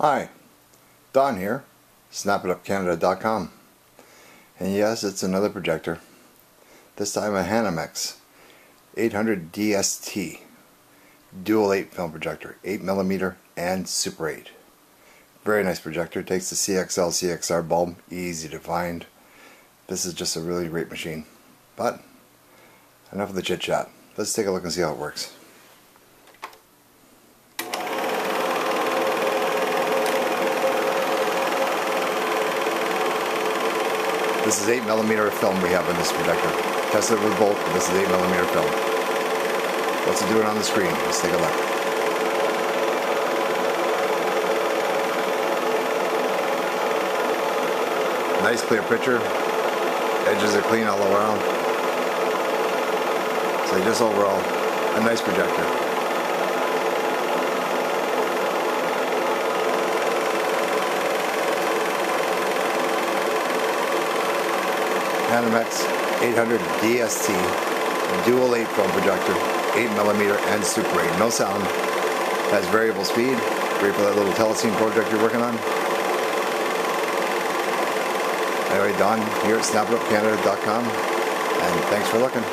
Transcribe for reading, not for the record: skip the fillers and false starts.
Hi, Don here, snapitupcanada.com, and yes, it's another projector, this time a Hanimex 800 DST Dual 8 film projector, 8mm and Super 8. Very nice projector, takes the CXL CXR bulb, easy to find. This is just a really great machine. But enough of the chit chat, let's take a look and see how it works. This is 8mm film we have in this projector. Tested it with both, but this is 8mm film. What's it doing on the screen? Let's take a look. Nice clear picture. Edges are clean all around. So just overall, a nice projector. Hanimex 800 DST Dual 8 film projector, 8mm and Super 8. No sound, has variable speed, great for that little telecine project you're working on. Anyway, Don here at snapitupcanada.com, and thanks for looking.